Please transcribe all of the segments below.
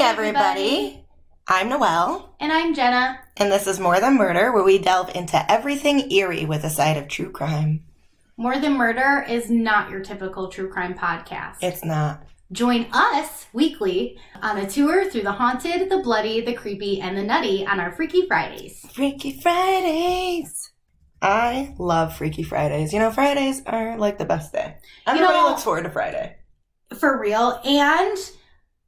everybody. I'm Noelle. And I'm Jenna. And this is More Than Murder, where we delve into everything eerie with a side of true crime. More Than Murder is not your typical true crime podcast. It's not. Join us weekly on a tour through the haunted, the bloody, the creepy, and the nutty on our Freaky Fridays. Freaky Fridays. I love Freaky Fridays. You know, Fridays are like the best day. Everybody looks forward to Friday. For real. And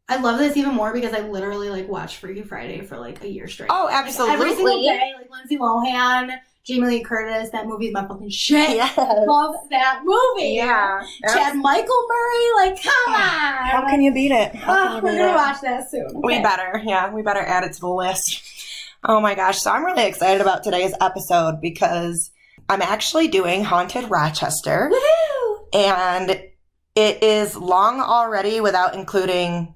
I love this even more because I literally watched Freaky Friday for a year straight. Oh, absolutely. Every single day, Lindsay Lohan, Jamie Lee Curtis, that movie is my fucking shit. Yes. Love that movie. Yeah. Chad Michael Murray, come on. How can you beat it? We're going to watch that soon. Okay. We better. Yeah, we better add it to the list. Oh my gosh. So I'm really excited about today's episode because I'm actually doing Haunted Rochester. Woohoo! And it is long already without including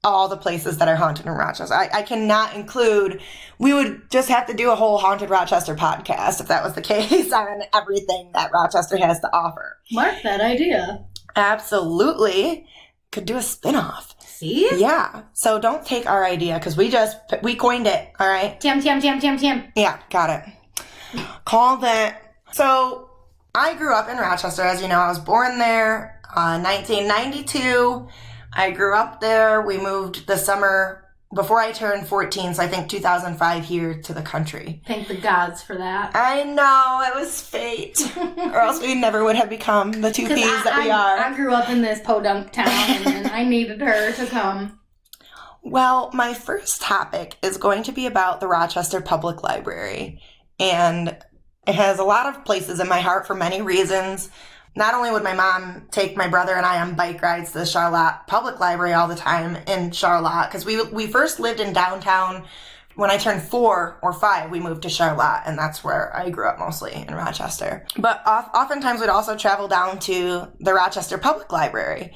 all the places that are haunted in Rochester. I cannot include, we would just have to do a whole Haunted Rochester podcast if that was the case on everything that Rochester has to offer. Mark that idea. Absolutely. Could do a spinoff. See? Yeah. So don't take our idea because we coined it. All right. Tim. Yeah, got it. Called it. So I grew up in Rochester. As you know, I was born there 1992. I grew up there. We moved the summer before I turned 14, so I think 2005 here to the country. Thank the gods for that. I know, it was fate. Or else we never would have become the two peas that we are. I grew up in this podunk town, and I needed her to come. Well, my first topic is going to be about the Rochester Public Library. And it has a lot of places in my heart for many reasons. Not only would my mom take my brother and I on bike rides to the Charlotte Public Library all the time in Charlotte, because we first lived in downtown. When I turned 4 or 5, we moved to Charlotte, and that's where I grew up mostly, in Rochester. But oftentimes we'd also travel down to the Rochester Public Library.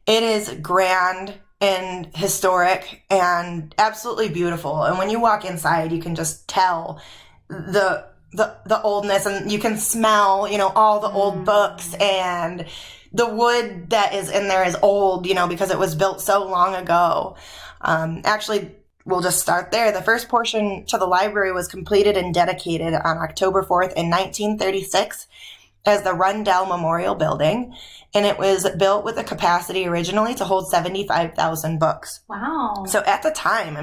It is grand and historic and absolutely beautiful. And when you walk inside, you can just tell the oldness, and you can smell, all the old books, and the wood that is in there is old, because it was built so long ago. Actually, we'll just start there. The first portion to the library was completed and dedicated on October 4th in 1936 as the Rundell Memorial Building, and it was built with a capacity originally to hold 75,000 books. Wow. So at the time,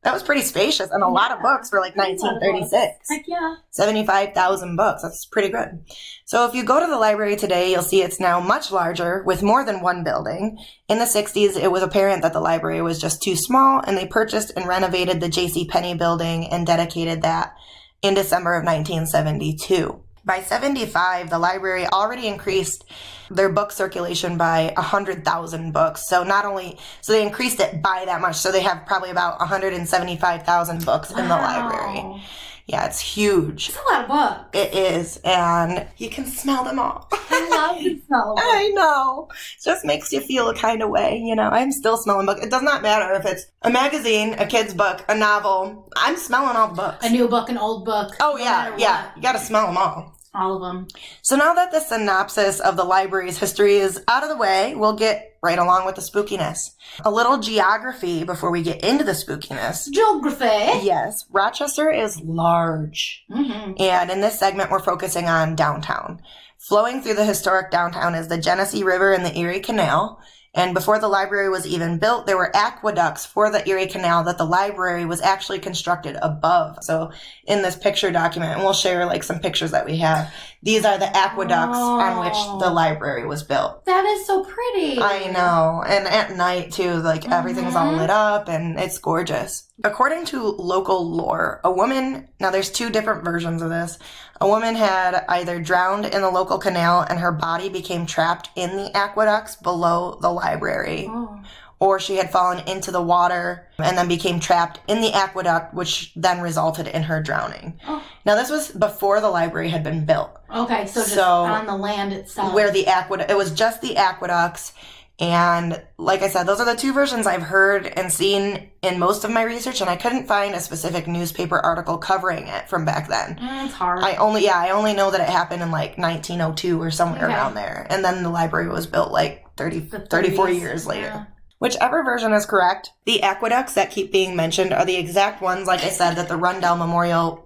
that was pretty spacious and a lot of books for 1936. Heck yeah. 75,000 books. That's pretty good. So if you go to the library today, you'll see it's now much larger with more than one building. In the 60s, it was apparent that the library was just too small, and they purchased and renovated the J.C. Penney building and dedicated that in December of 1972. By 75, the library already increased their book circulation by 100,000 books. So they increased it by that much. So they have probably about 175,000 books in the library. Yeah, it's huge. It's a lot of books. It is, and you can smell them all. I love the smell of books. I know. It just makes you feel a kind of way, I'm still smelling books. It does not matter if it's a magazine, a kid's book, a novel. I'm smelling all the books. A new book, an old book. Oh, yeah. You got to smell them all. All of them. So now that the synopsis of the library's history is out of the way, we'll get right along with the spookiness. A little geography before we get into the spookiness. Geography? Yes. Rochester is large. Mm-hmm. And in this segment, we're focusing on downtown. Flowing through the historic downtown is the Genesee River and the Erie Canal. And before the library was even built, there were aqueducts for the Erie Canal that the library was actually constructed above. So in this picture document, and we'll share some pictures that we have, these are the aqueducts on which the library was built. That is so pretty. I know. And at night too, everything's all lit up and it's gorgeous. According to local lore, a woman, now there's two different versions of this. A woman had either drowned in the local canal and her body became trapped in the aqueducts below the library. Oh. Or she had fallen into the water and then became trapped in the aqueduct, which then resulted in her drowning. Oh. Now, this was before the library had been built. Okay, so just on the land itself. Where it was just the aqueducts. And like I said, those are the two versions I've heard and seen in most of my research, and I couldn't find a specific newspaper article covering it from back then. It's hard. I only know that it happened in 1902 or somewhere around there. And then the library was built 34 years later. Yeah. Whichever version is correct, the aqueducts that keep being mentioned are the exact ones, like I said, that the rundown memorial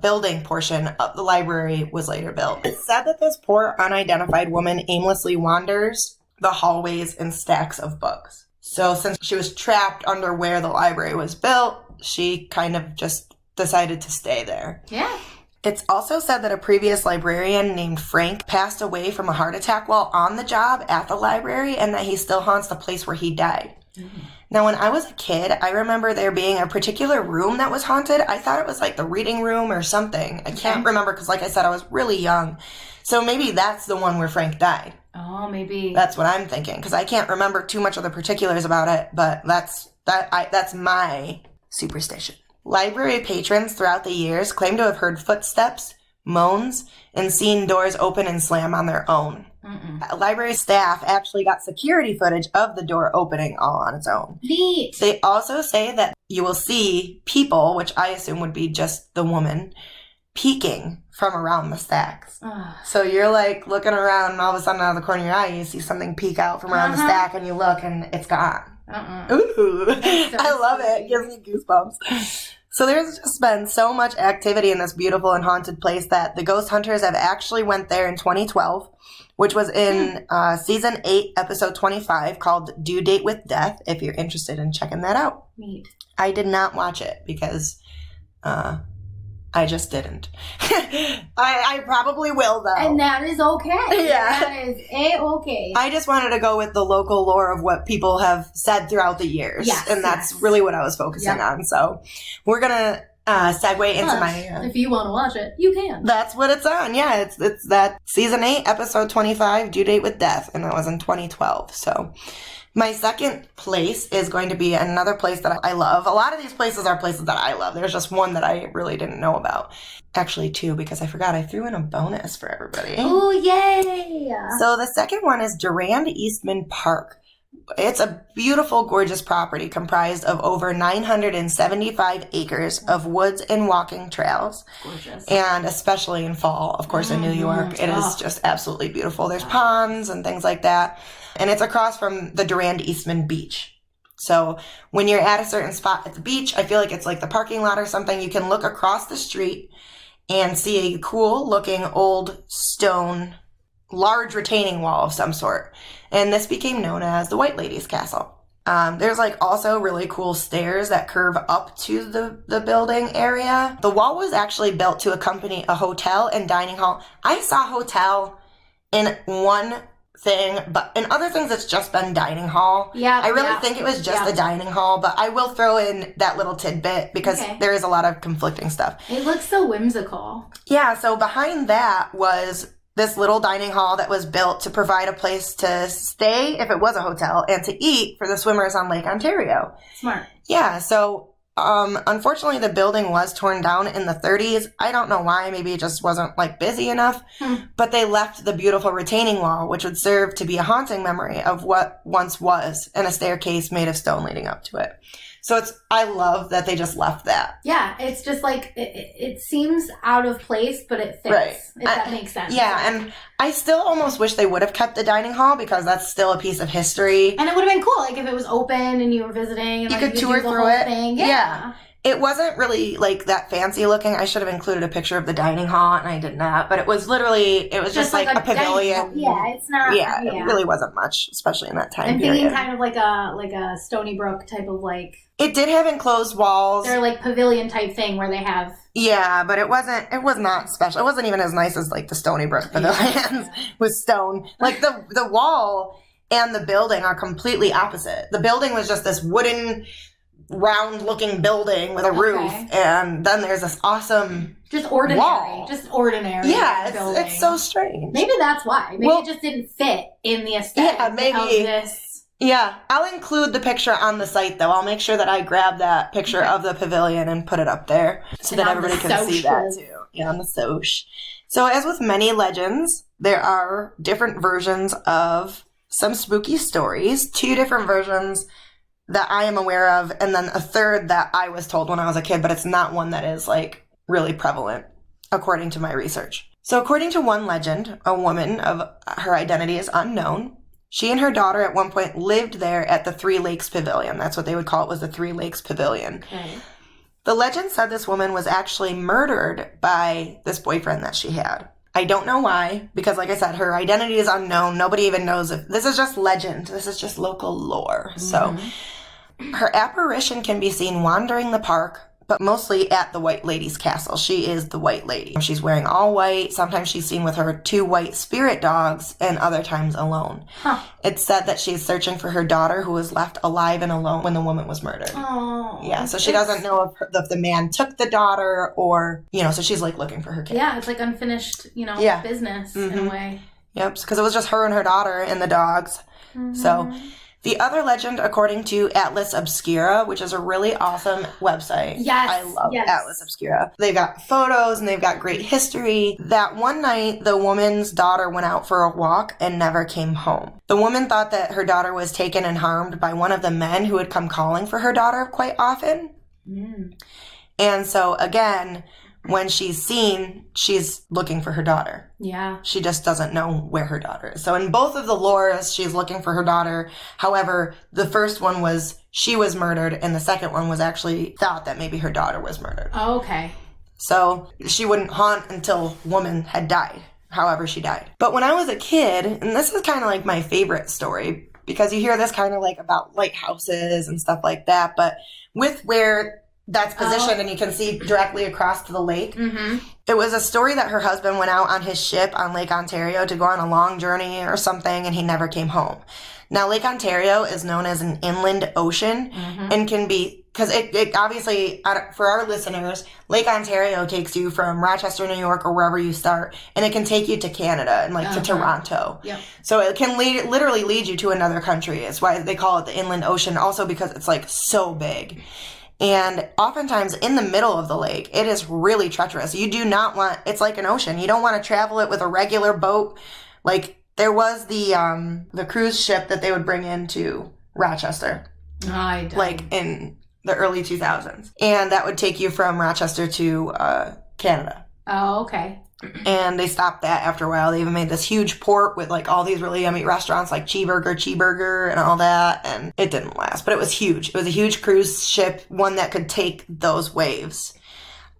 building portion of the library was later built. It's said that this poor unidentified woman aimlessly wanders the hallways in stacks of books. So since she was trapped under where the library was built, she kind of just decided to stay there. Yeah. It's also said that a previous librarian named Frank passed away from a heart attack while on the job at the library, and that he still haunts the place where he died. Mm-hmm. Now, when I was a kid, I remember there being a particular room that was haunted. I thought it was like the reading room or something. I can't remember because, like I said, I was really young. So maybe that's the one where Frank died. Oh, maybe. That's what I'm thinking, because I can't remember too much of the particulars about it, but that's my superstition. Library patrons throughout the years claim to have heard footsteps, moans, and seen doors open and slam on their own. Library staff actually got security footage of the door opening all on its own. Neat. They also say that you will see people, which I assume would be just the woman, peeking from around the stacks. So you're like looking around and all of a sudden out of the corner of your eye you see something peek out from around the stack and you look and it's gone. Ooh, I love it. It gives me goosebumps. So there's just been so much activity in this beautiful and haunted place that the ghost hunters have actually went there in 2012, which was in season 8, episode 25, called Due Date with Death, if you're interested in checking that out. Neat. I did not watch it because I just didn't. I probably will, though. And that is okay. Yeah. That is A-okay. I just wanted to go with the local lore of what people have said throughout the years. Yes, and that's really what I was focusing on. So we're going to segue into my... if you want to watch it, you can. That's what it's on. Yeah, it's that season 8, episode 25, Due Date with Death. And that was in 2012. So... my second place is going to be another place that I love. A lot of these places are places that I love. There's just one that I really didn't know about. Actually, two, because I forgot I threw in a bonus for everybody. Oh, yay! So the second one is Durand Eastman Park. It's a beautiful, gorgeous property comprised of over 975 acres of woods and walking trails. Gorgeous. And especially in fall, of course, in New York, it is just absolutely beautiful. There's ponds and things like that. And it's across from the Durand Eastman Beach. So when you're at a certain spot at the beach, I feel like it's like the parking lot or something, you can look across the street and see a cool looking old stone, large retaining wall of some sort. And this became known as the White Lady's Castle. There's like also really cool stairs that curve up to the building area. The wall was actually built to accompany a hotel and dining hall. I saw hotel in one thing, but in other things it's just been dining hall. Yeah, I really think it was just a dining hall, but I will throw in that little tidbit because there is a lot of conflicting stuff. It looks so whimsical. Yeah, so behind that was this little dining hall that was built to provide a place to stay if it was a hotel and to eat for the swimmers on Lake Ontario. Smart. Yeah, so unfortunately the building was torn down in the 30s. I don't know why, maybe it just wasn't like busy enough, but they left the beautiful retaining wall, which would serve to be a haunting memory of what once was, and a staircase made of stone leading up to it. So I love that they just left that. Yeah, it's just like, it seems out of place, but it fits, right. If that makes sense. Yeah, and I still almost wish they would have kept the dining hall because that's still a piece of history. And it would have been cool, like if it was open and you were visiting. And you like, could tour through it. Thing. Yeah. It wasn't really like that fancy looking. I should have included a picture of the dining hall, and I did not. But it was just like a pavilion. Yeah, it's not. Yeah, it really wasn't much, especially in that time period. I'm thinking kind of like a Stony Brook type of like. It did have enclosed walls. They're like pavilion type thing where they have. Yeah, but it was not special. It wasn't even as nice as like the Stony Brook pavilions with stone. Like the wall and the building are completely opposite. The building was just this wooden, round-looking building with a roof, and then there's this awesome just ordinary wall. Just ordinary. Yeah, it's so strange. Maybe that's why. Maybe it just didn't fit in the aesthetic of this. Yeah, I'll include the picture on the site, though. I'll make sure that I grab that picture of the pavilion and put it up there so that everybody can see that, too. Yeah, on the soch. So, as with many legends, there are different versions of some spooky stories, 2 different versions that I am aware of, and then a third that I was told when I was a kid, but it's not one that is, like, really prevalent, according to my research. So, according to one legend, a woman of her identity is unknown. She and her daughter at one point lived there at the Three Lakes Pavilion. That's what they would call it, was the Three Lakes Pavilion. Okay. The legend said this woman was actually murdered by this boyfriend that she had. I don't know why, because like I said, her identity is unknown. Nobody even knows if this is just legend. This is just local lore. So her apparition can be seen wandering the park, but mostly at the White Lady's castle. She is the White Lady. She's wearing all white. Sometimes she's seen with her 2 white spirit dogs, and other times alone. Huh. It's said that she's searching for her daughter, who was left alive and alone when the woman was murdered. Oh. Yeah, so she doesn't know if the man took the daughter or, so she's like looking for her kid. Yeah, it's like unfinished, business in a way. Yep, because it was just her and her daughter and the dogs. So the other legend, according to Atlas Obscura, which is a really awesome website. Yes. I love Atlas Obscura. They've got photos and they've got great history. That one night, the woman's daughter went out for a walk and never came home. The woman thought that her daughter was taken and harmed by one of the men who had come calling for her daughter quite often. And so, again, when she's seen, she's looking for her daughter. Yeah. She just doesn't know where her daughter is. So in both of the lores, she's looking for her daughter. However, the first one was she was murdered, and the second one was actually thought that maybe her daughter was murdered. Oh, okay. So she wouldn't haunt until woman had died, however she died. But when I was a kid, and this is kind of like my favorite story, because you hear this kind of like about lighthouses and stuff like that, but with where that's positioned and you can see directly across to the lake. It was a story that her husband went out on his ship on Lake Ontario to go on a long journey or something, and he never came home. Now, Lake Ontario is known as an inland ocean and can be, because it obviously, for our listeners, Lake Ontario takes you from Rochester, New York, or wherever you start, and it can take you to Canada and to Toronto. Yep. So it can literally lead you to another country. It's why they call it the inland ocean, also because it's like so big. And oftentimes in the middle of the lake, it is really treacherous. You do not want, it's like an ocean. You don't want to travel it with a regular boat. Like there was the cruise ship that they would bring into Rochester, like in the early 2000s. And that would take you from Rochester to Canada. Oh, okay. And they stopped that after a while. They even made this huge port with like all these really yummy restaurants like Cheeseburger and all that. And it didn't last, but it was huge. It was a huge cruise ship, one that could take those waves.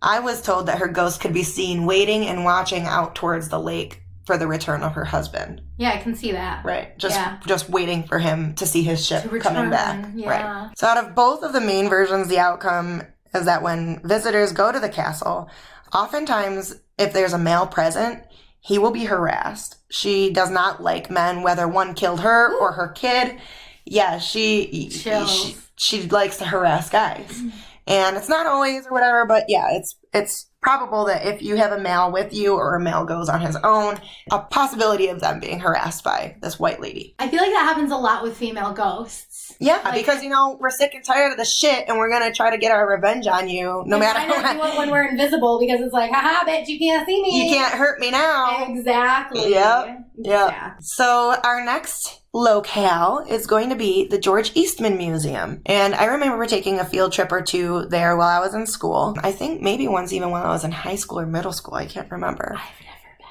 I was told that her ghost could be seen waiting and watching out towards the lake for the return of her husband. Yeah, I can see that. Right. Just waiting for him to see his ship coming back. Yeah. Right. So out of both of the main versions, the outcome is that when visitors go to the castle, oftentimes, if there's a male present, he will be harassed. She does not like men, whether one killed her or her kid. Yeah, she likes to harass guys. And it's not always or whatever, but yeah, it's probable that if you have a male with you or a male goes on his own, a possibility of them being harassed by this white lady. I feel like that happens a lot with female ghosts. Yeah, because, we're sick and tired of the shit and we're going to try to get our revenge on you no matter what. Why not do it when we're invisible? Because it's like, haha, bitch, you can't see me. You can't hurt me now. Exactly. Yep. Yeah. So our next locale is going to be the George Eastman Museum. And I remember taking a field trip or two there while I was in school. I think maybe once even when I was in high school or middle school. I can't remember. I've never been.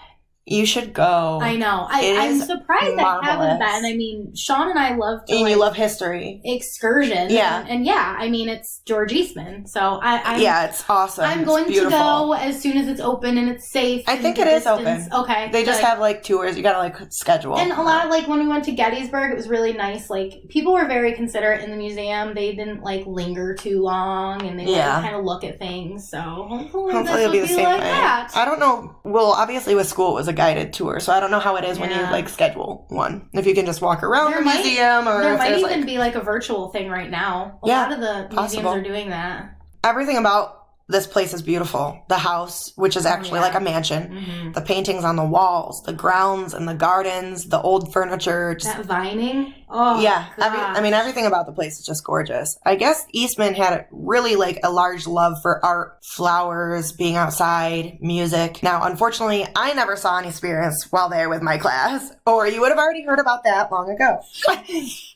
You should go. I know. I'm surprised marvelous. I haven't been. I mean, Sean and I love to, and you love history. Excursion. Yeah. And yeah, I mean, it's George Eastman. So yeah, it's awesome. I'm going to go as soon as it's open and it's safe. I think it is open. Okay. They just have like tours. You gotta like schedule. And a lot of like when we went to Gettysburg, it was really nice. Like people were very considerate in the museum. They didn't like linger too long and they kind of look at things. So hopefully it'll be the same like way. that. I don't know. Well, obviously with school it was a guided tour, so I don't know how it is when you like schedule one. If you can just walk around the museum, or there if might there's even be like a virtual thing right now. A lot of the museums are doing that. Everything about this place is beautiful. The house, which is actually like a mansion, the paintings on the walls, the grounds and the gardens, the old furniture. That vining. Oh, yeah. gosh. Everything about the place is just gorgeous. I guess Eastman had really like a large love for art, flowers, being outside, music. Now, unfortunately, I never saw any spirits while there with my class, or you would have already heard about that long ago.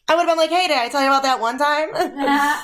I would have been like, hey, did I tell you about that one time?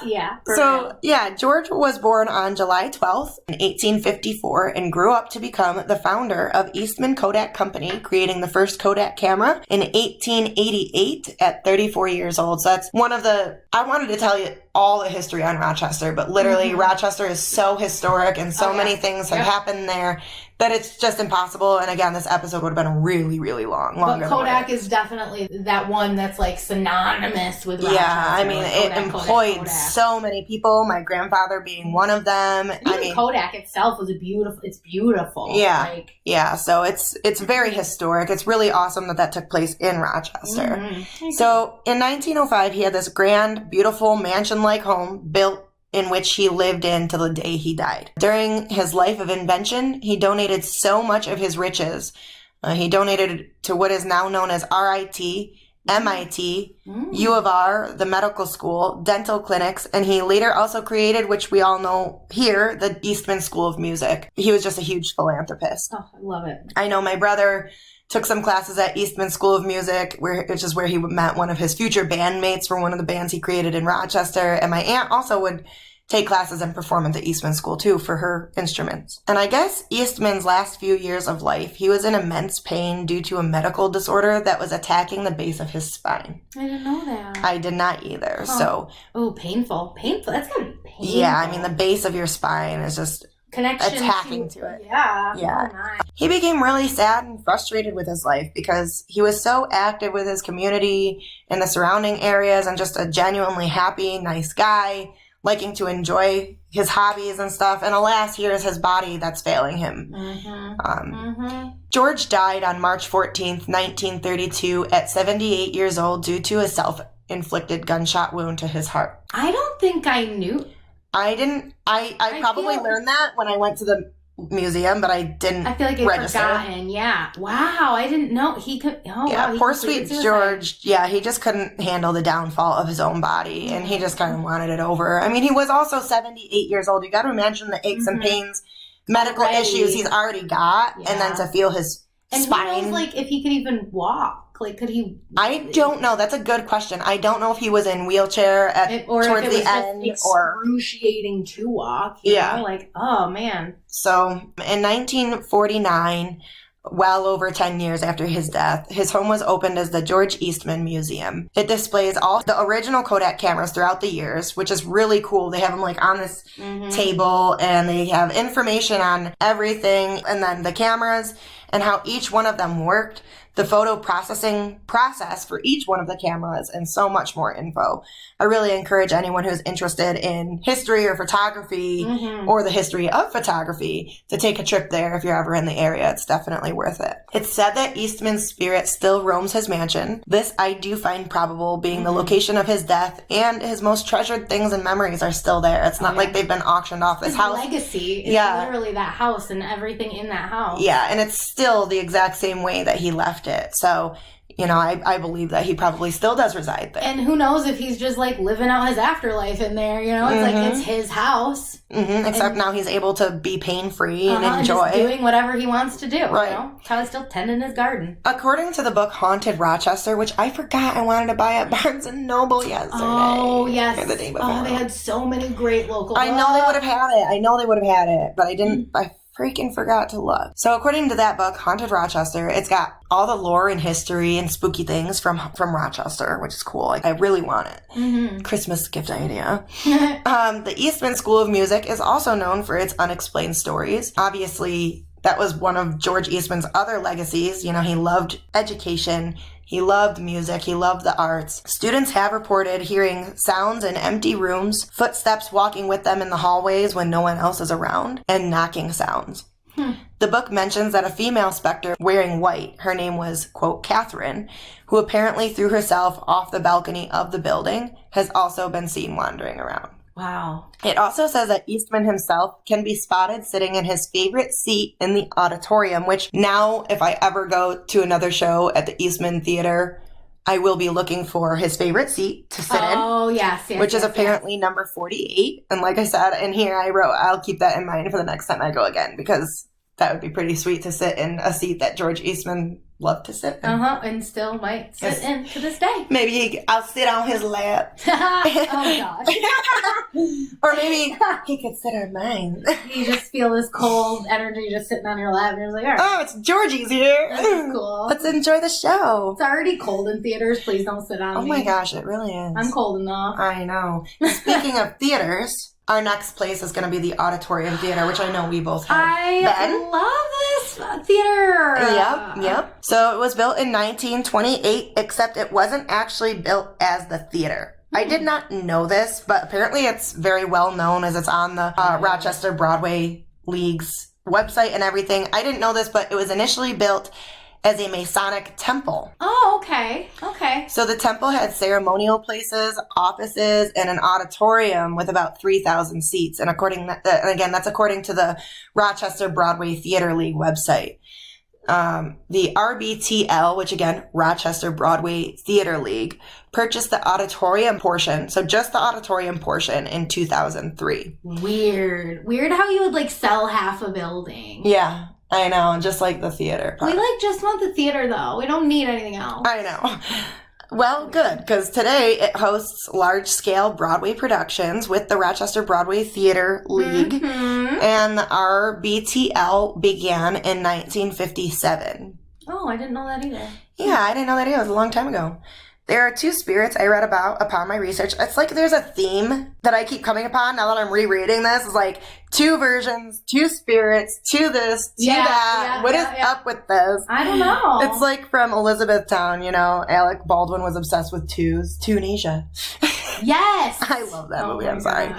Yeah. So, yeah, George was born on July 12th in 1854 and grew up to become the founder of Eastman Kodak Company, creating the first Kodak camera in 1888 at 34 years old. So that's one of the, I wanted to tell you all the history on Rochester, but literally Rochester is so historic and so many things have happened there that it's just impossible. And again, this episode would have been really, really long. But Kodak is definitely that one that's like synonymous with Rochester. Yeah, I mean, it employed so many people, my grandfather being one of them. Even Kodak itself was it's beautiful. Yeah, yeah, so it's very historic. It's really awesome that took place in Rochester. Mm-hmm. So in 1905, he had this grand, beautiful mansion-like home built in which he lived in till the day he died. During his life of invention, he donated so much of his riches. He donated to what is now known as RIT, MIT, U of R, the medical school, dental clinics, and he later also created, which we all know here, the Eastman School of Music. He was just a huge philanthropist. Oh, I love it. I know my brother took some classes at Eastman School of Music, which is where he met one of his future bandmates for one of the bands he created in Rochester. And my aunt also would take classes and perform at the Eastman School, too, for her instruments. And I guess Eastman's last few years of life, he was in immense pain due to a medical disorder that was attacking the base of his spine. I didn't know that. I did not either, so... Oh, painful. Painful. That's gotta be painful. Yeah, I mean, the base of your spine is just... attacking to it. Yeah. Yeah. Oh, nice. He became really sad and frustrated with his life because he was so active with his community and the surrounding areas and just a genuinely happy, nice guy, liking to enjoy his hobbies and stuff. And alas, here's his body that's failing him. George died on March 14th, 1932 at 78 years old due to a self-inflicted gunshot wound to his heart. I don't think I knew. I probably learned that when I went to the museum, but I didn't. I feel like I've forgotten. Yeah. Wow. I didn't know he could. Oh, yeah. Wow, Poor sweet George. Yeah. He just couldn't handle the downfall of his own body and he just kind of wanted it over. I mean, he was also 78 years old. You got to imagine the aches and pains, medical issues he's already got. And then to feel his spine. Who knows, like, if he could even walk. Like, could he? I don't know. That's a good question. I don't know if he was in wheelchair towards the end, or excruciating to walk. You know? Like, oh man. So in 1949, well over 10 years after his death, his home was opened as the George Eastman Museum. It displays all the original Kodak cameras throughout the years, which is really cool. They have them like on this table, and they have information on everything, and then the cameras and how each one of them worked, the photo processing process for each one of the cameras, and so much more info. I really encourage anyone who's interested in history or photography or the history of photography to take a trip there if you're ever in the area. It's definitely worth it. It's said that Eastman's spirit still roams his mansion. This I do find probable, being the location of his death, and his most treasured things and memories are still there. It's not like they've been auctioned off. This house legacy is literally that house and everything in that house. Yeah, and it's still the exact same way that he left it. So, you know, I believe that he probably still does reside there. And who knows if he's just like living out his afterlife in there, you know? It's like, it's his house. Except now he's able to be pain-free and enjoy. And just doing whatever he wants to do, right. You know? Probably still tending his garden. According to the book Haunted Rochester, which I forgot I wanted to buy at Barnes & Noble yesterday. Oh, yes. Or the day before. Oh, they had so many great local I know they would have had it. But I didn't... I freaking forgot to look. So according to that book, Haunted Rochester, it's got all the lore and history and spooky things from Rochester, which is cool. Like, I really want it. Christmas gift idea. The Eastman School of Music is also known for its unexplained stories. Obviously, that was one of George Eastman's other legacies. You know, he loved education. He loved music. He loved the arts. Students have reported hearing sounds in empty rooms, footsteps walking with them in the hallways when no one else is around, and knocking sounds. The book mentions that a female specter wearing white, her name was, quote, Catherine, who apparently threw herself off the balcony of the building, has also been seen wandering around. Wow. It also says that Eastman himself can be spotted sitting in his favorite seat in the auditorium, which now, if I ever go to another show at the Eastman Theater, I will be looking for his favorite seat to sit in. Oh, yes. Which is apparently number 48. And like I said, in here I wrote, I'll keep that in mind for the next time I go again, because that would be pretty sweet to sit in a seat that George Eastman loved to sit in. And still might sit in to this day. Maybe I'll sit on his lap. Oh, gosh. Or maybe he could sit on mine. You just feel this cold energy just sitting on your lap, and you're just like, all right. Oh, it's Georgie's here. This is cool. Let's enjoy the show. It's already cold in theaters. Please don't sit on me. Oh my gosh, it really is. I'm cold enough. I know. Speaking of theaters, our next place is going to be the Auditorium Theater, which I know we both have been. Love this theater. Yep. So it was built in 1928, except it wasn't actually built as the theater. I did not know this, but apparently it's very well known as it's on the Rochester Broadway League's website and everything. I didn't know this, but it was initially built as a Masonic temple. Oh, okay. So the temple had ceremonial places, offices, and an auditorium with about 3,000 seats. And that's according to the Rochester Broadway Theater League website. The RBTL, which again, Rochester Broadway Theater League, purchased the auditorium portion, so just the auditorium portion, in 2003. Weird how you would sell half a building. Yeah. I know, just like the theater part. We just want the theater, though. We don't need anything else. I know. Well, good, because today it hosts large-scale Broadway productions with the Rochester Broadway Theater League, and the RBTL began in 1957. Oh, I didn't know that either. Yeah, I didn't know that either. It was a long time ago. There are two spirits I read about upon my research. It's like there's a theme that I keep coming upon now that I'm rereading this. It's like two versions, two spirits, two this, two that. What is up with this? I don't know. It's like from Elizabethtown, Alec Baldwin was obsessed with twos. Tunisia. Yes. I love that movie. I'm sorry.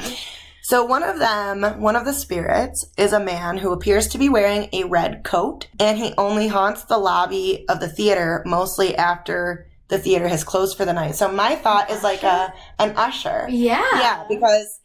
So one of the spirits, is a man who appears to be wearing a red coat, and he only haunts the lobby of the theater mostly after the theater has closed for the night. So my thought is like an usher. Yeah. Yeah, because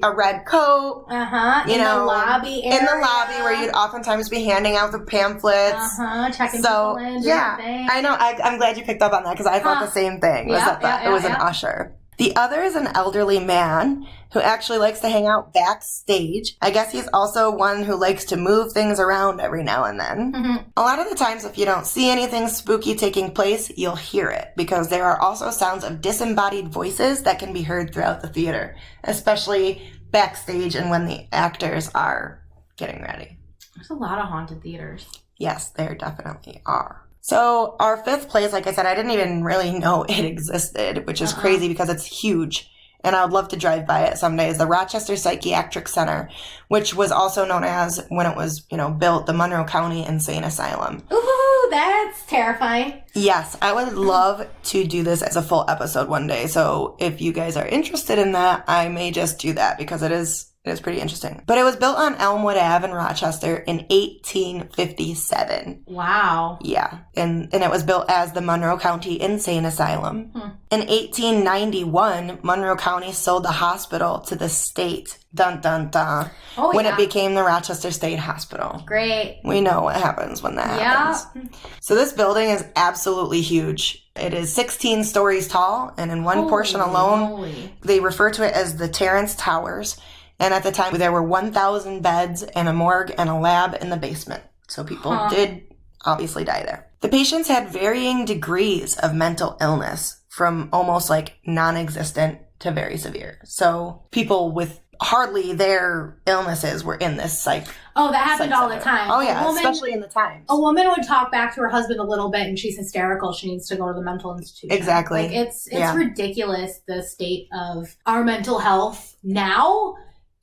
a red coat. In the lobby area. In the lobby where you'd oftentimes be handing out the pamphlets. Checking people in. I know. I'm glad you picked up on that, because I thought the same thing. It was an usher. The other is an elderly man who actually likes to hang out backstage. I guess he's also one who likes to move things around every now and then. A lot of the times, if you don't see anything spooky taking place, you'll hear it, because there are also sounds of disembodied voices that can be heard throughout the theater, especially backstage and when the actors are getting ready. There's a lot of haunted theaters. Yes, there definitely are. So our fifth place, like I said, I didn't even really know it existed, which is crazy because it's huge. And I would love to drive by it someday, is the Rochester Psychiatric Center, which was also known as, when it was, built, the Monroe County Insane Asylum. Ooh, that's terrifying. Yes, I would love to do this as a full episode one day. So if you guys are interested in that, I may just do that, because it is pretty interesting. But it was built on Elmwood Ave in Rochester in 1857. Wow. Yeah. And it was built as the Monroe County Insane Asylum. In 1891, Monroe County sold the hospital to the state. Dun, dun, dun. When it became the Rochester State Hospital. Great. We know what happens when that happens. So this building is absolutely huge. It is 16 stories tall, and in one portion alone, they refer to it as the Terrence Towers. And at the time, there were 1,000 beds and a morgue and a lab in the basement. So people did obviously die there. The patients had varying degrees of mental illness, from almost non-existent to very severe. So people with hardly their illnesses were in this psych. Oh, that happened all the time. Oh, yeah, especially in the times. A woman would talk back to her husband a little bit, and she's hysterical. She needs to go to the mental institution. Exactly. It's ridiculous, the state of our mental health now.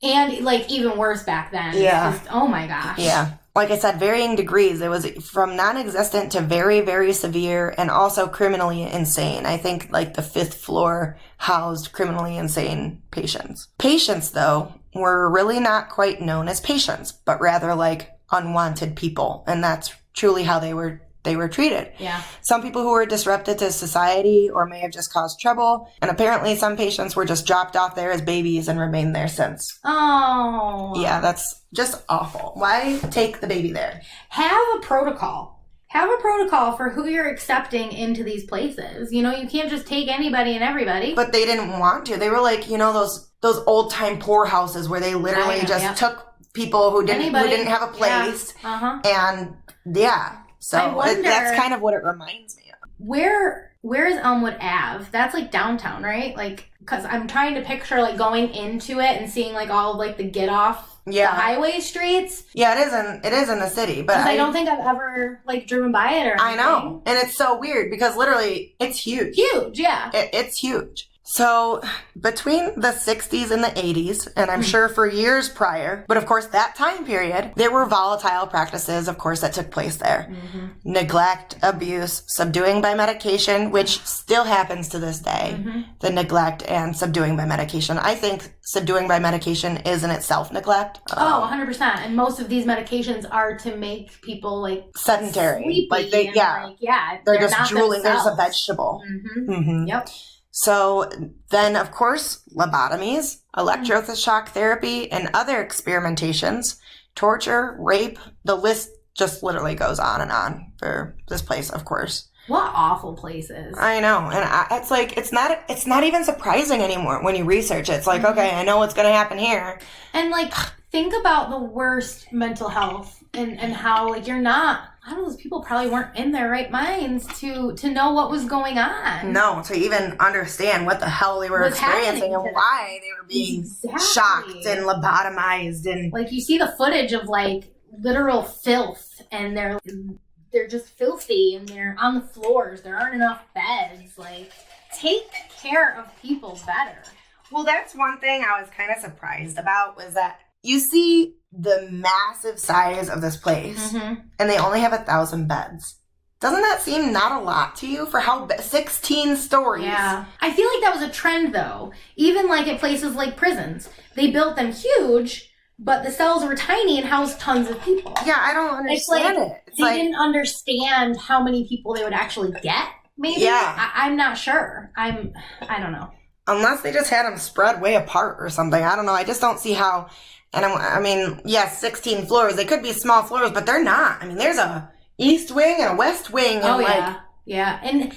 And, even worse back then. Yeah. Just, oh, my gosh. Yeah. Like I said, varying degrees. It was from non-existent to very, very severe, and also criminally insane. I think, the 5th floor housed criminally insane patients. Patients, though, were really not quite known as patients, but rather unwanted people. And that's truly how they were treated. Yeah. Some people who were disrupted to society or may have just caused trouble. And apparently some patients were just dropped off there as babies and remained there since. Oh. Yeah, that's just awful. Why take the baby there? Have a protocol. have a protocol for who you're accepting into these places. You know, you can't just take anybody and everybody. But they didn't want to. They were like, you know, those old time poorhouses where they literally just took people who didn't have a place. Yeah. And so that's kind of what it reminds me of. Where is Elmwood Ave? That's like downtown, right? Like, because I'm trying to picture like going into it and seeing like all of like the get off the highway streets. Yeah, it is in the city, but I don't think I've ever like driven by it or anything. I know, and it's so weird because literally it's huge. Huge, yeah. It's huge. So between the 60s and the 80s, and I'm sure for years prior, but of course that time period, there were volatile practices, of course, that took place there. Mm-hmm. Neglect, abuse, subduing by medication, which still happens to this day. Mm-hmm. The neglect and subduing by medication. I think subduing by medication is in itself neglect. 100%. And most of these medications are to make people like sedentary. Sleepy like they're just drooling. There's a vegetable. Mm-hmm. Mm-hmm. Yep. So then, of course, lobotomies, electroshock therapy, and other experimentations, torture, rape, the list just literally goes on and on for this place, of course. What awful places. I know. And it's like, it's not even surprising anymore when you research it. It's like, okay, I know what's going to happen here. And like, think about the worst mental health and how like you're not, I don't know, those people probably weren't in their right minds to know what was going on. No, to even understand what the hell they were experiencing and why they were being shocked and lobotomized. And like, you see the footage of like literal filth, and they're just filthy, and they're on the floors. There aren't enough beds. Like, take care of people better. Well, that's one thing I was kind of surprised about, was that you see the massive size of this place, and they only have 1,000 beds. Doesn't that seem not a lot to you for 16 stories? Yeah. I feel like that was a trend, though. Even like at places like prisons. They built them huge, but the cells were tiny and housed tons of people. Yeah, I don't understand it. They didn't understand how many people they would actually get, maybe? Yeah. I'm not sure. I don't know. Unless they just had them spread way apart or something. I don't know. I just don't see how... And I mean, yes, 16 floors. They could be small floors, but they're not. I mean, there's a east wing and a west wing. And yeah. And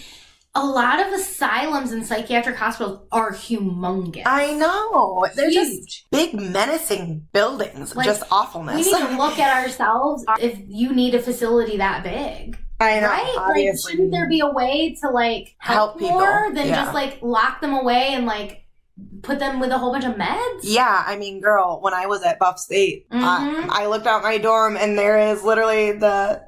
a lot of asylums and psychiatric hospitals are humongous. I know. They're just big, menacing buildings. Like, just awfulness. We need to look at ourselves if you need a facility that big. I know. Right? Obviously. Like, shouldn't there be a way to, like, help people more than just, like, lock them away and, like, put them with a whole bunch of meds? Yeah, I mean, girl, when I was at Buff State, I looked out my dorm and there is literally the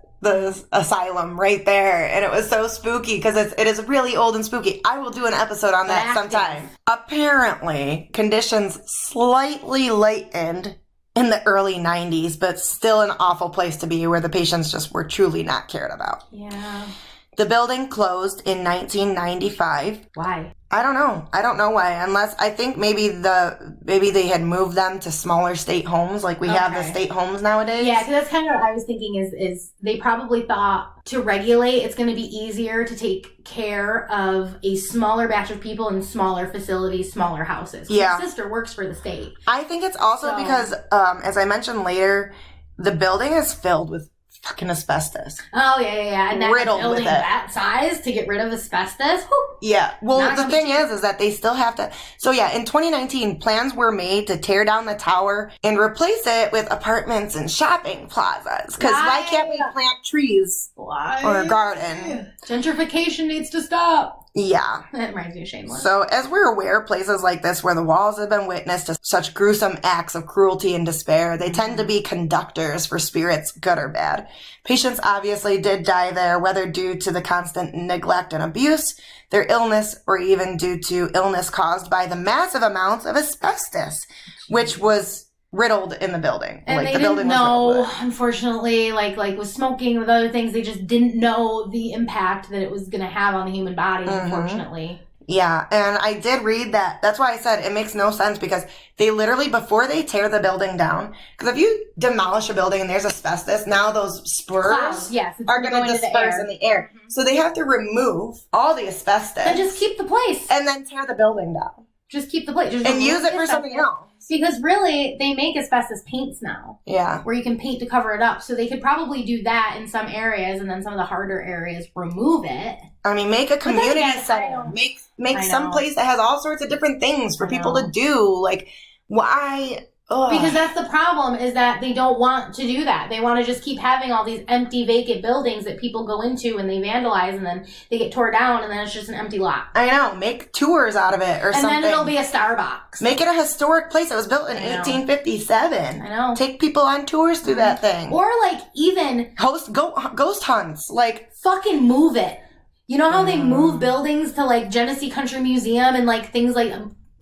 asylum right there, and it was so spooky because it is really old and spooky. I will do an episode on that sometime. Apparently, conditions slightly lightened in the early 90s, but still an awful place to be where the patients just were truly not cared about. Yeah. The building closed in 1995. Why? I don't know why. Unless I think maybe they had moved them to smaller state homes, like we have the state homes nowadays. Yeah, because that's kind of what I was thinking. Is they probably thought to regulate, it's going to be easier to take care of a smaller batch of people in smaller facilities, smaller houses. Yeah, my sister works for the state. I think it's also because, as I mentioned later, the building is filled with fucking asbestos. Oh, yeah. And riddled building with it. That size to get rid of asbestos? Whew. Yeah. Well, the thing is that they still have to... So, yeah, in 2019, plans were made to tear down the tower and replace it with apartments and shopping plazas. Because why can't we plant trees or a garden? Gentrification needs to stop. Yeah. That reminds me of Shameless. So, as we're aware, places like this where the walls have been witness to such gruesome acts of cruelty and despair, they tend to be conductors for spirits, good or bad. Patients obviously did die there, whether due to the constant neglect and abuse, their illness, or even due to illness caused by the massive amounts of asbestos, which was riddled in the building. And they didn't know, unfortunately, like with smoking, with other things, they just didn't know the impact that it was going to have on the human body, unfortunately. Yeah, and I did read that. That's why I said it makes no sense, because they literally, before they tear the building down, because if you demolish a building and there's asbestos, now those spurs are going to disperse in the air. So they have to remove all the asbestos. And just keep the place. And then tear the building down. Just keep the place. And use it for something else. Because really, they make asbestos paints now. Yeah. Where you can paint to cover it up. So they could probably do that in some areas, and then some of the harder areas remove it. I mean, make a community center. Make some know. place that has all sorts of different things for people to do. Like, why? Ugh. Because that's the problem, is that they don't want to do that. They want to just keep having all these empty, vacant buildings that people go into and they vandalize, and then they get tore down, and then it's just an empty lot. I know. Make tours out of it or something. And then it'll be a Starbucks. Make it a historic place. It was built in 1857. I know. Take people on tours through that thing. Or, like, even... Host ghost hunts. Like... Fucking move it. You know how they move buildings to, like, Genesee Country Museum and, like, things like...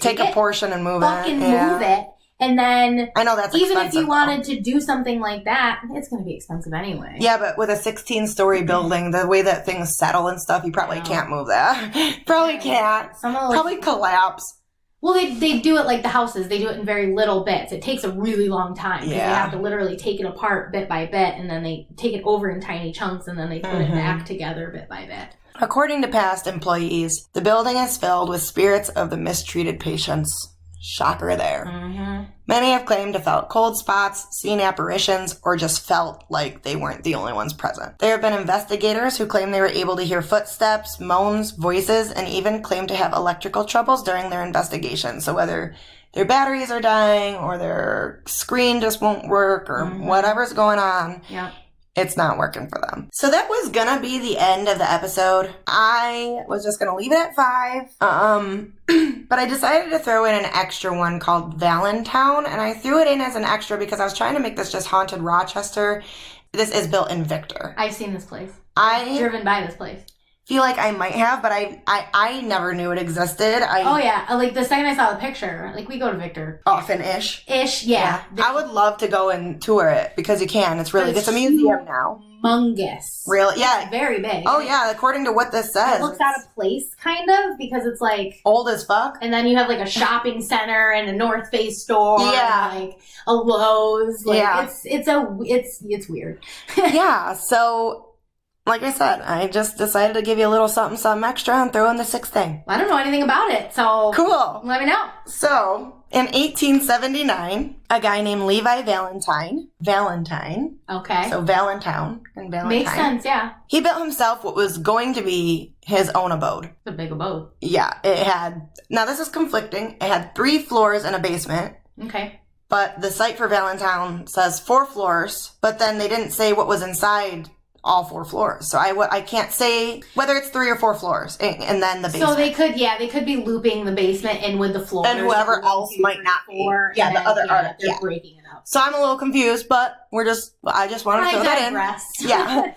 Take a portion and move it. Fucking move it. And then, I know that's even expensive, if you wanted to do something like that, it's going to be expensive anyway. Yeah, but with a 16-story building, the way that things settle and stuff, you probably can't move that. Probably can't. Some of those, probably collapse. Well, they do it like the houses. They do it in very little bits. It takes a really long time. Because they have to literally take it apart bit by bit, and then they take it over in tiny chunks, and then they put it back together bit by bit. According to past employees, the building is filled with spirits of the mistreated patients. Shocker there. Mm-hmm. Many have claimed to felt cold spots, seen apparitions, or just felt like they weren't the only ones present. There have been investigators who claim they were able to hear footsteps, moans, voices, and even claim to have electrical troubles during their investigation. So whether their batteries are dying or their screen just won't work or whatever's going on, it's not working for them. So that was gonna be the end of the episode. I was just gonna leave it at 5. But I decided to throw in an extra one called Valentine, and I threw it in as an extra because I was trying to make this just Haunted Rochester. This is built in Victor. I've seen this place. I've driven by this place. Feel like I might have, but I never knew it existed. Oh yeah, like the second I saw the picture, like we go to Victor often-ish. Yeah. I would love to go and tour it because you can. It's a museum now. Humongous. Really? Yeah. It's very big. Oh yeah, according to what this says. It looks out of place, kind of, because it's like old as fuck. And then you have like a shopping center and a North Face store. Yeah. And like a Lowe's. Like, yeah. It's weird. Yeah. So. Like I said, I just decided to give you a little something extra and throw in the 6th thing. I don't know anything about it, so... Cool. Let me know. So, in 1879, a guy named Levi Valentine. Okay. So, Valentine and Valentine. Makes sense, yeah. He built himself what was going to be his own abode. It's a big abode. Yeah, it had... Now, this is conflicting. It had 3 floors and a basement. Okay. But the site for Valentine says 4 floors, but then they didn't say what was inside all 4 floors. So I can't say whether it's 3 or 4 floors and then the basement. So they could be looping the basement in with the floors. And whoever else might not be. Yeah, the other artist. They're breaking it up. So I'm a little confused, but I just wanted to throw that in. Yeah.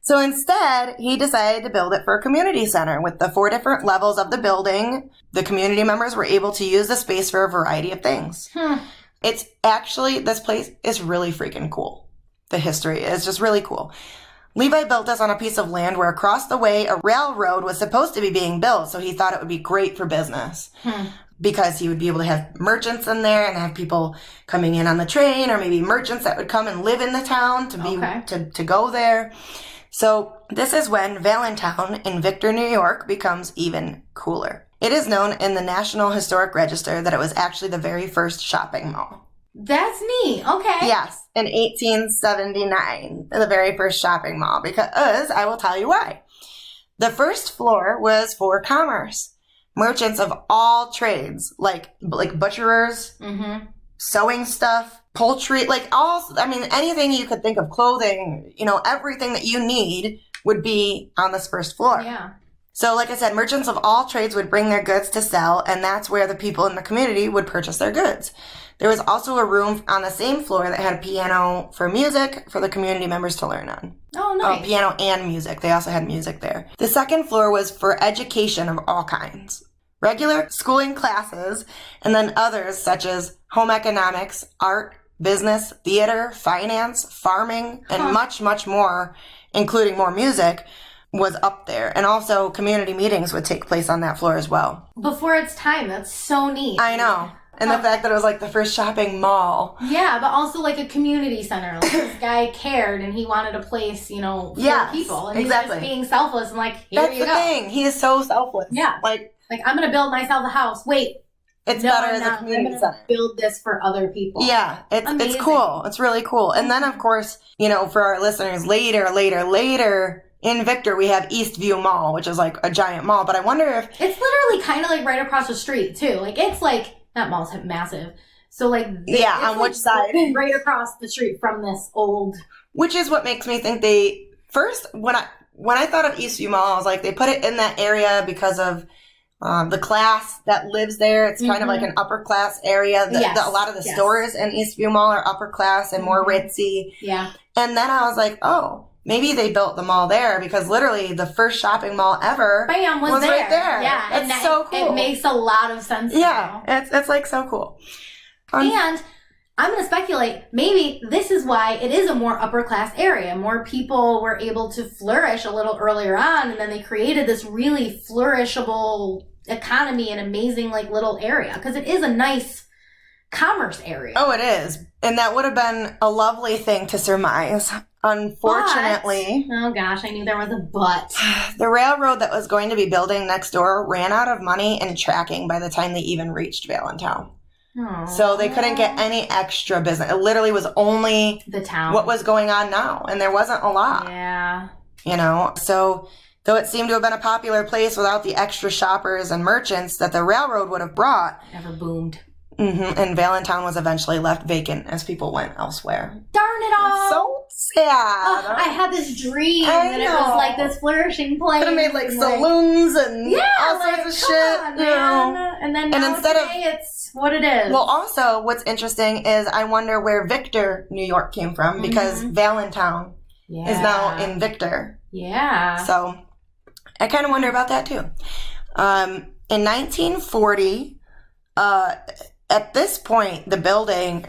So instead, he decided to build it for a community center with the 4 different levels of the building. The community members were able to use the space for a variety of things. It's actually, this place is really freaking cool. The history is just really cool. Levi built this on a piece of land where across the way a railroad was supposed to be being built, so he thought it would be great for business. Because he would be able to have merchants in there and have people coming in on the train, or maybe merchants that would come and live in the town to go there. So this is when Valentine in Victor, New York becomes even cooler. It is known in the National Historic Register that it was actually the very first shopping mall. That's neat. Okay. Yes, in 1879, the very first shopping mall, because I will tell you why. The first floor was for commerce. Merchants of all trades, like butcherers, sewing stuff, poultry, anything you could think of, clothing, everything that you need would be on this first floor. Yeah. So like I said, merchants of all trades would bring their goods to sell, and that's where the people in the community would purchase their goods. There was also a room on the same floor that had a piano for music for the community members to learn on. Oh, nice. Oh, piano and music. They also had music there. The second floor was for education of all kinds. Regular schooling classes, and then others such as home economics, art, business, theater, finance, farming, and much, much more, including more music, was up there. And also community meetings would take place on that floor as well. Before its time. That's so neat. I know. And the fact that it was like the first shopping mall. Yeah, but also like a community center. Like this guy cared and he wanted a place, for people. And exactly. He was just being selfless and like, here That's you go. That's the thing. He is so selfless. Yeah. Like I'm going to build myself a house. Wait, it's No, better I'm as a not. I'm community gonna center. build this for other people. Yeah, it's Amazing. cool. It's really cool. And then, of course, you know, for our listeners, later in Victor, we have Eastview Mall, which is like a giant mall. But I wonder if It's literally kind of like right across the street too. Like it's like that mall's massive. So like yeah, it's on which like side? right across the street from this old. Which is what makes me think they first when I thought of Eastview Mall, I was like they put it in that area because of the class that lives there. It's kind of like an upper class area. A lot of the stores in Eastview Mall are upper class and more ritzy. Yeah. And then I was like, oh, maybe they built the mall there because literally the first shopping mall ever was there. right there. Yeah, That's so cool. It makes a lot of sense. Yeah, now. it's like so cool. And I'm going to speculate, maybe this is why it is a more upper class area. More people were able to flourish a little earlier on, and then they created this really flourishable economy and amazing like little area because it is a nice commerce area. Oh, it is. And that would have been a lovely thing to surmise. Unfortunately, oh gosh, I knew there was a but. The railroad that was going to be building next door ran out of money and tracking by the time they even reached Valentine. Aww. So they couldn't get any extra business. It literally was only the town. What was going on now, and there wasn't a lot. Yeah. You know, so though it seemed to have been a popular place without the extra shoppers and merchants that the railroad would have brought, never boomed. And Valentine was eventually left vacant as people went elsewhere. Darn it all! So sad. Oh, I had this dream that it was like this flourishing place. Could have made like saloons and all sorts of shit. On, man. And then now instead today it's what it is. Well, also what's interesting is I wonder where Victor, New York came from because Valentine is now in Victor. Yeah. So I kind of wonder about that too. In 1940, at this point, the building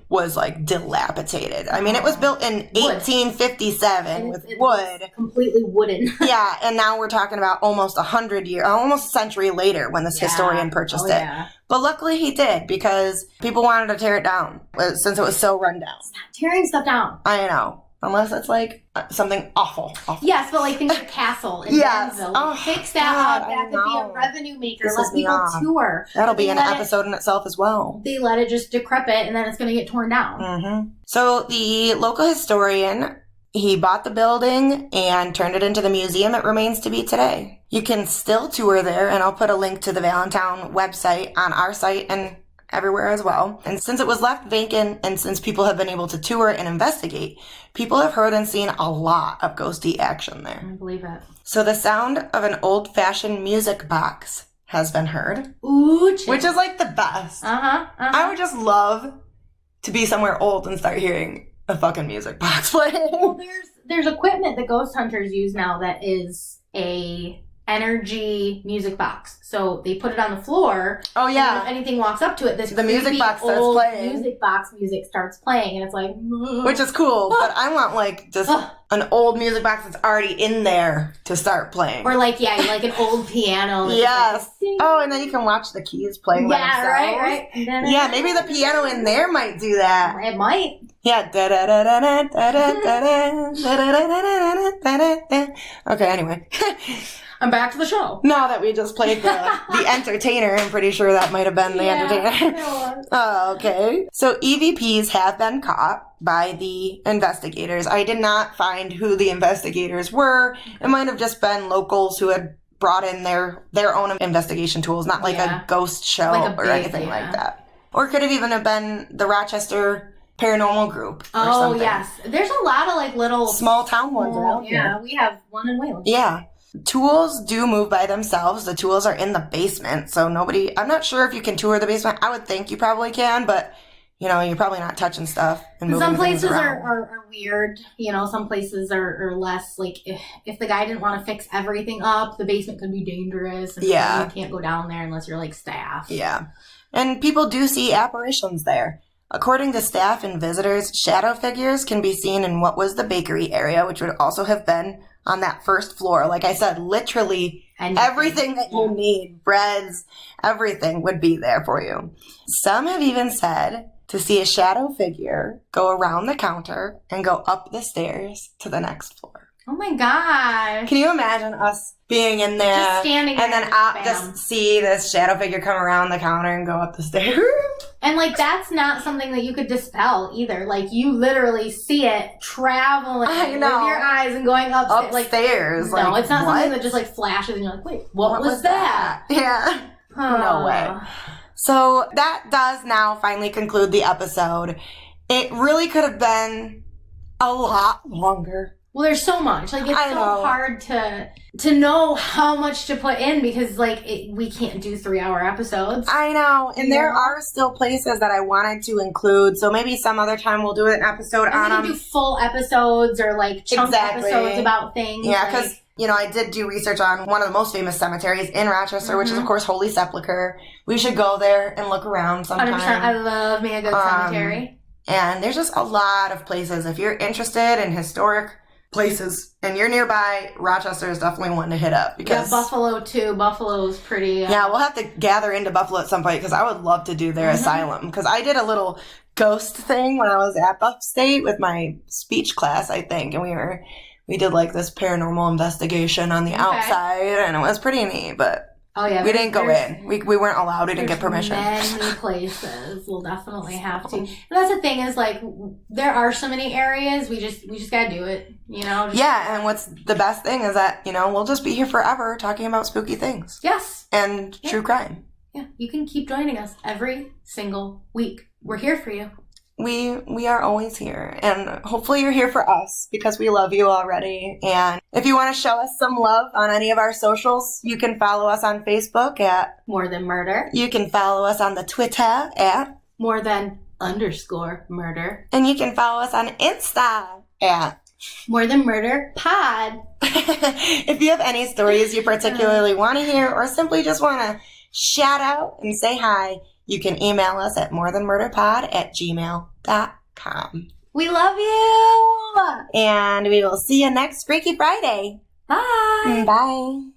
was like dilapidated. I mean, it was built in 1857 with wood. Completely wooden. Yeah, and now we're talking about almost almost a century later when this historian purchased it. Yeah. But luckily he did because people wanted to tear it down since it was so run down. Stop tearing stuff down. I know. Unless it's like something awful. Yes, but like think of the castle in Danville. Like, fix that up. That could be a revenue maker. Let people tour. That'll be an episode in itself as well. They let it just decrepit and then it's going to get torn down. Mm-hmm. So the local historian, he bought the building and turned it into the museum it remains to be today. You can still tour there, and I'll put a link to the Valentine website on our site and everywhere as well. And since it was left vacant and since people have been able to tour and investigate, people have heard and seen a lot of ghosty action there. I believe it. So the sound of an old-fashioned music box has been heard. Ooh, which is like the best. I would just love to be somewhere old and start hearing a fucking music box playing. Well, there's equipment that ghost hunters use now that is a energy music box. So they put it on the floor. Oh yeah. If anything walks up to it, this the music box starts playing. Music box music starts playing, and it's like, which is cool. But I want like just an old music box that's already in there to start playing. Or like an old piano. Yes. Oh, and then you can watch the keys play. Yeah, right. Yeah, maybe the piano in there might do that. It might. Yeah. Okay. Anyway. I'm back to the show. Now that we just played the entertainer, I'm pretty sure that might have been the entertainer. Oh, okay. So EVPs have been caught by the investigators. I did not find who the investigators were. It might have just been locals who had brought in their own investigation tools, not like a ghost show or anything like that. Or could have even have been the Rochester paranormal group or something. Yes. There's a lot of like little small town ones around here. Yeah, we have one in Wayland. Yeah. Tools do move by themselves. The tools are in the basement, so I'm not sure if you can tour the basement. I would think you probably can, but you're probably not touching stuff and moving some places things around. are weird. Some places are less like if the guy didn't want to fix everything up, the basement could be dangerous. And you can't go down there unless you're like staff. Yeah. And people do see apparitions there. According to staff and visitors, shadow figures can be seen in what was the bakery area, which would also have been on that first floor. Like I said, literally everything that you need, breads, everything would be there for you. Some have even said to see a shadow figure go around the counter and go up the stairs to the next floor. Oh my gosh. Can you imagine us being in there Just standing there and then bam. just see this shadow figure come around the counter and go up the stairs? And like that's not something that you could dispel either. Like you literally see it traveling I with know. your eyes and going upstairs. Upstairs. No, like, it's not what? something that just like flashes and you're like, wait, what was that? Yeah. No way. So that does now finally conclude the episode. It really could have been a lot longer. Well, there's so much. Like, it's I so know. hard to know how much to put in because, like, we can't do 3-hour episodes. I know. And there Yeah. are still places that I wanted to include. So maybe some other time we'll do an episode And on we can them. do full episodes or, like, chunk Exactly. episodes about things. Yeah, like- because, you know, I did do research on one of the most famous cemeteries in Rochester, which is, of course, Holy Sepulchre. We should go there and look around sometime. 100%. I love me a good cemetery. And there's just a lot of places. If you're interested in historic places and you're nearby, Rochester is definitely one to hit up. Because Yeah, Buffalo, too. Buffalo's pretty... yeah, we'll have to gather into Buffalo at some point because I would love to do their asylum. Because I did a little ghost thing when I was at Buff State with my speech class, I think. And we did like this paranormal investigation on the outside, and it was pretty neat, but Oh, yeah. we didn't go in. We weren't allowed. We didn't get permission. Many places. We'll definitely have to. And that's the thing is, like, there are so many areas. We just gotta do it, you know? Just- Yeah, and what's the best thing is that, you know, we'll just be here forever talking about spooky things. Yes. And true crime. Yeah. You can keep joining us every single week. We're here for you. We are always here, and hopefully you're here for us because we love you already. And if you want to show us some love on any of our socials, you can follow us on Facebook at More Than Murder. You can follow us on the Twitter at More Than _murder. and you can follow us on Insta at More Than Murder Pod. If you have any stories you particularly want to hear or simply just want to shout out and say hi, you can email us at morethanmurderpod@gmail.com. We love you. And we will see you next Freaky Friday. Bye. Bye.